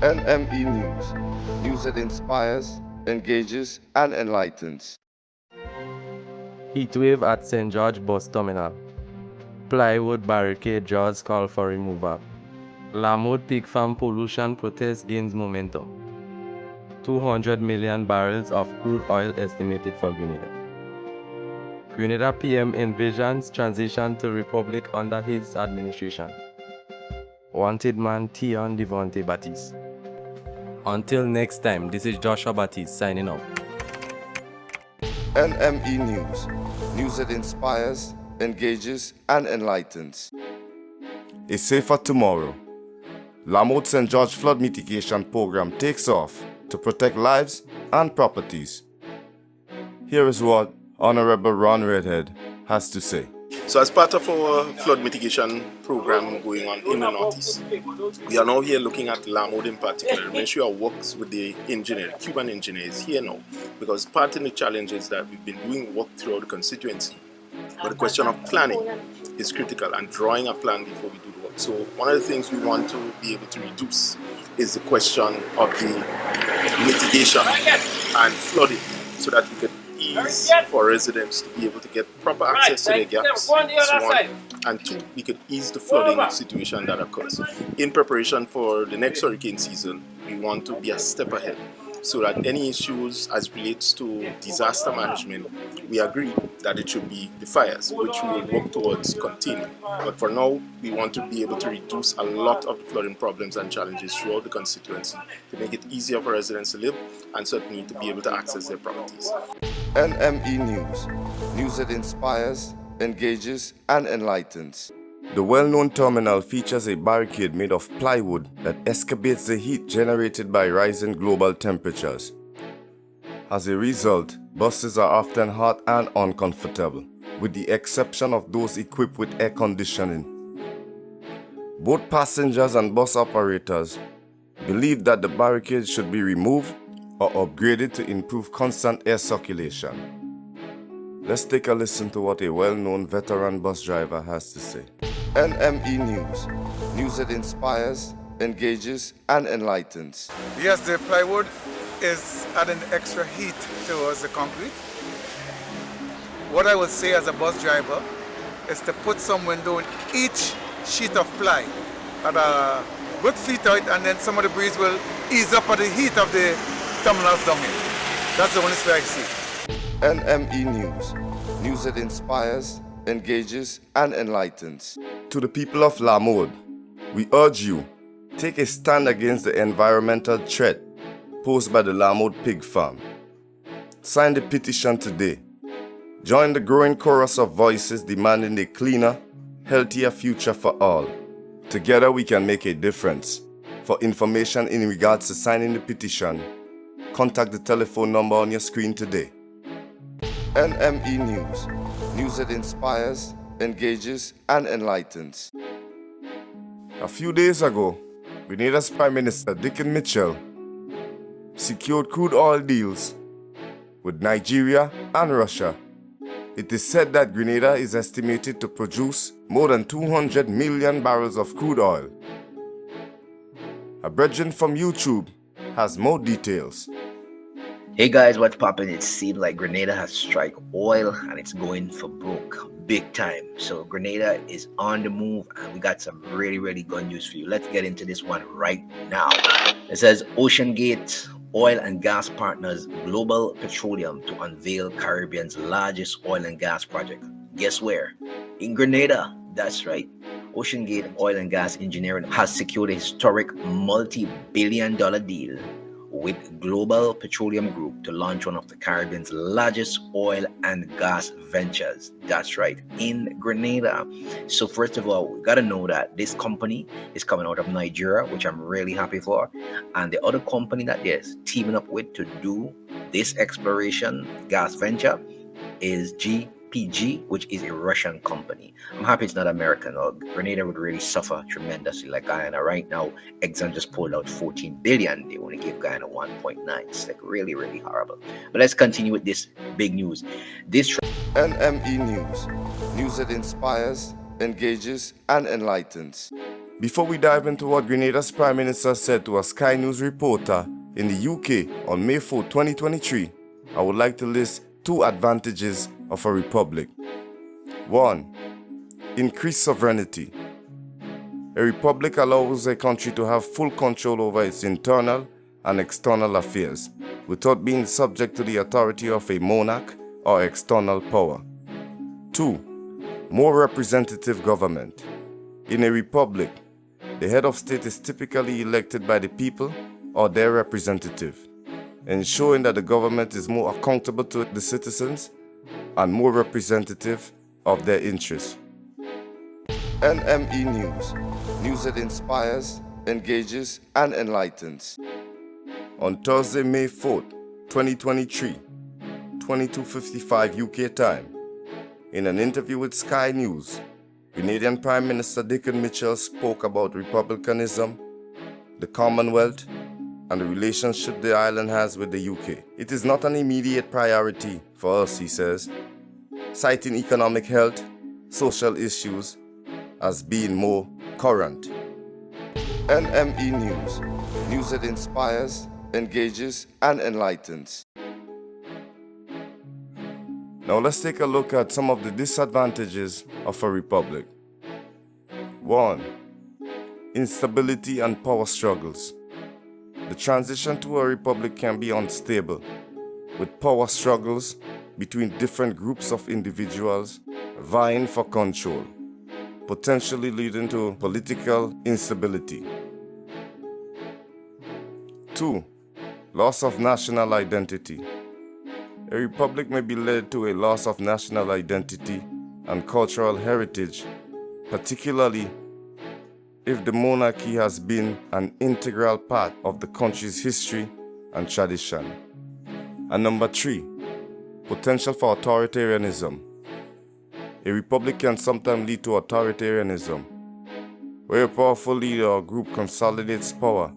NME News. News that inspires, engages, and enlightens. Heatwave at St. George Bus Terminal. Plywood barricade jaws call for removal. Lamode pig farm pollution protest gains momentum. 200 million barrels of crude oil estimated for Grenada. Grenada PM envisions transition to Republic under his administration. Wanted man Tion Devonte Batiste. Until next time, this is Joshua Batiste signing out. NME News. News that inspires, engages, and enlightens. A safer tomorrow. Lamode St. George Flood Mitigation Program takes off to protect lives and properties. Here is what Honorable Ron Redhead has to say. So as part of our flood mitigation program going on in the Northeast, we are now here looking at Lamode in particular. Make sure our works with the engineer, Cuban engineers here now, because part of the challenge is that we've been doing work throughout the constituency, but the question of planning is critical and drawing a plan before we do the work. So one of the things we want to be able to reduce is the question of the mitigation and flooding, so that we could ease for residents to be able to get proper access to their gaps, so on, and two, we could ease the flooding situation that occurs. In preparation for the next hurricane season, we want to be a step ahead, so that any issues as relates to disaster management, we agree that it should be the fires, which we will work towards containing. But for now, we want to be able to reduce a lot of the flooding problems and challenges throughout the constituency to make it easier for residents to live and certainly to be able to access their properties. NME News. News that inspires, engages, and enlightens. The well-known terminal features a barricade made of plywood that excavates the heat generated by rising global temperatures. As a result, buses are often hot and uncomfortable, with the exception of those equipped with air conditioning. Both passengers and bus operators believe that the barricade should be removed or upgraded to improve constant air circulation. Let's take a listen to what a well-known veteran bus driver has to say. NME News. News that inspires, engages, and enlightens. Yes, the plywood is adding extra heat towards the concrete. What I would say as a bus driver is to put some window in each sheet of ply at a good feet out, and then some of the breeze will ease up at the heat of the terminals down here. That's the only way I see. NME News. News that inspires, engages, and enlightens. To the people of Lamode, we urge you, take a stand against the environmental threat posed by the Lamode pig farm. Sign the petition today. Join the growing chorus of voices demanding a cleaner, healthier future for all. Together we can make a difference. For information in regards to signing the petition, contact the telephone number on your screen today. NME News. News that inspires, engages, and enlightens. A few days ago, Grenada's Prime Minister Dickon Mitchell secured crude oil deals with Nigeria and Russia. It is said that Grenada is estimated to produce more than 200 million barrels of crude oil. A brethren from YouTube has more details. Hey guys, what's poppin'? It seems like Grenada has strike oil and it's going for broke big time. So Grenada is on the move and we got some really good news for you. Let's get into this one right now. It says OceanGate Oil and Gas Partners Global Petroleum to unveil Caribbean's largest oil and gas project. Guess where? In Grenada. That's right. OceanGate Oil and Gas Engineering has secured a historic multi-billion-dollar deal with Global Petroleum Group to launch one of the Caribbean's largest oil and gas ventures. That's right, in Grenada. So first of all, we got to know that this company is coming out of Nigeria, which I'm really happy for. And the other company that they're teaming up with to do this exploration gas venture is GPG, which is a Russian company. I'm happy it's not American, or Grenada would really suffer tremendously like Guyana. Right now, Exxon just pulled out 14 billion. They only gave Guyana 1.9. It's like really horrible. But let's continue with this big news. This NME News. News that inspires, engages, and enlightens. Before we dive into what Grenada's Prime Minister said to a Sky News reporter in the UK on May 4, 2023, I would like to list 2 advantages of a republic. 1. Increased sovereignty. A republic allows a country to have full control over its internal and external affairs without being subject to the authority of a monarch or external power. 2. More representative government. In a republic, the head of state is typically elected by the people or their representative, ensuring that the government is more accountable to the citizens and more representative of their interests. NME News. News that inspires, engages, and enlightens. On Thursday, May 4th, 2023, 22:55 UK time, in an interview with Sky News, Canadian Prime Minister Dickon Mitchell spoke about republicanism, the Commonwealth, and the relationship the island has with the UK. It is not an immediate priority for us, he says, citing economic health, social issues as being more current. NME News. News that inspires, engages, and enlightens. Now let's take a look at some of the disadvantages of a republic. 1. Instability and power struggles. The transition to a republic can be unstable, with power struggles between different groups of individuals vying for control, potentially leading to political instability. 2. Loss of national identity. A republic may be led to a loss of national identity and cultural heritage, particularly if the monarchy has been an integral part of the country's history and tradition. And number 3, potential for authoritarianism. A republic can sometimes lead to authoritarianism, where a powerful leader or group consolidates power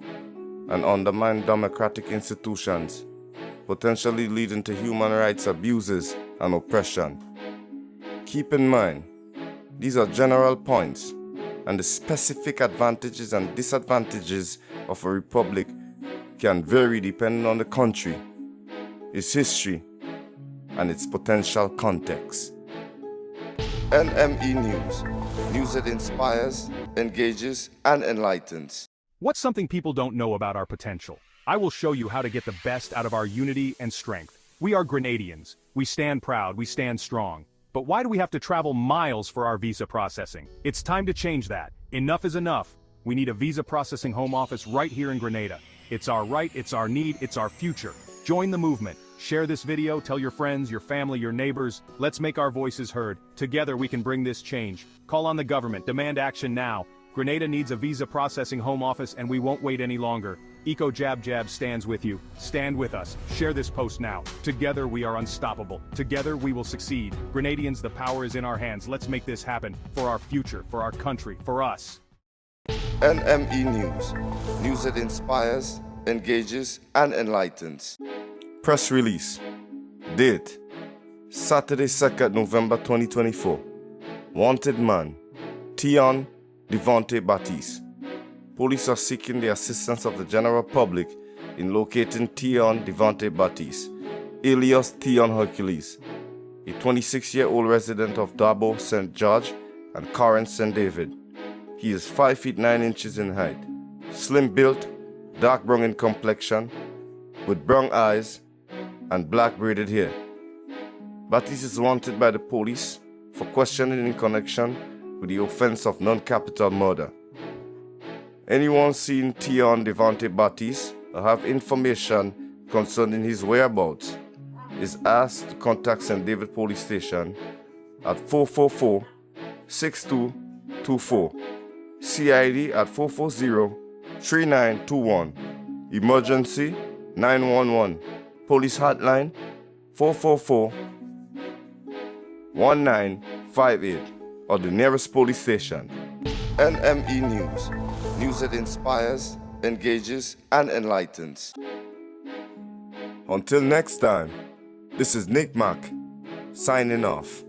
and undermines democratic institutions, potentially leading to human rights abuses and oppression. Keep in mind, these are general points, and the specific advantages and disadvantages of a republic can vary depending on the country, its history, and its potential context. NME News. News that inspires, engages, and enlightens. What's something people don't know about our potential? I will show you how to get the best out of our unity and strength. We are Grenadians. We stand proud, we stand strong. But why do we have to travel miles for our visa processing? It's time to change that. Enough is enough. We need a visa processing home office right here in Grenada. It's our right, it's our need, it's our future. Join the movement. Share this video, tell your friends, your family, your neighbors. Let's make our voices heard. Together we can bring this change. Call on the government, demand action now. Grenada needs a visa processing home office and we won't wait any longer. Eco Jab Jab stands with you. Stand with us. Share this post now. Together we are unstoppable. Together we will succeed. Grenadians, the power is in our hands. Let's make this happen. For our future, for our country, for us. NME News. News that inspires, engages, and enlightens. Press release. Date: Saturday, 2nd November 2024. Wanted man: Tion Devontae Baptiste. Police are seeking the assistance of the general public in locating Tion Devontae Baptiste, alias Tion Hercules, a 26-year-old resident of Dabo, St. George, and Corinth, St. David. He is 5 feet 9 inches in height, slim built, dark brown in complexion, with brown eyes and black braided hair. Baptiste is wanted by the police for questioning in connection with the offense of non-capital murder. Anyone seeing Tion Devontae Baptiste or have information concerning his whereabouts is asked to contact St. David Police Station at 444-6224, CID at 440-3921, Emergency 911, Police Hotline 444-1958, or the nearest police station. NME News. News that inspires, engages, and enlightens. Until next time, this is Nick Mack, signing off.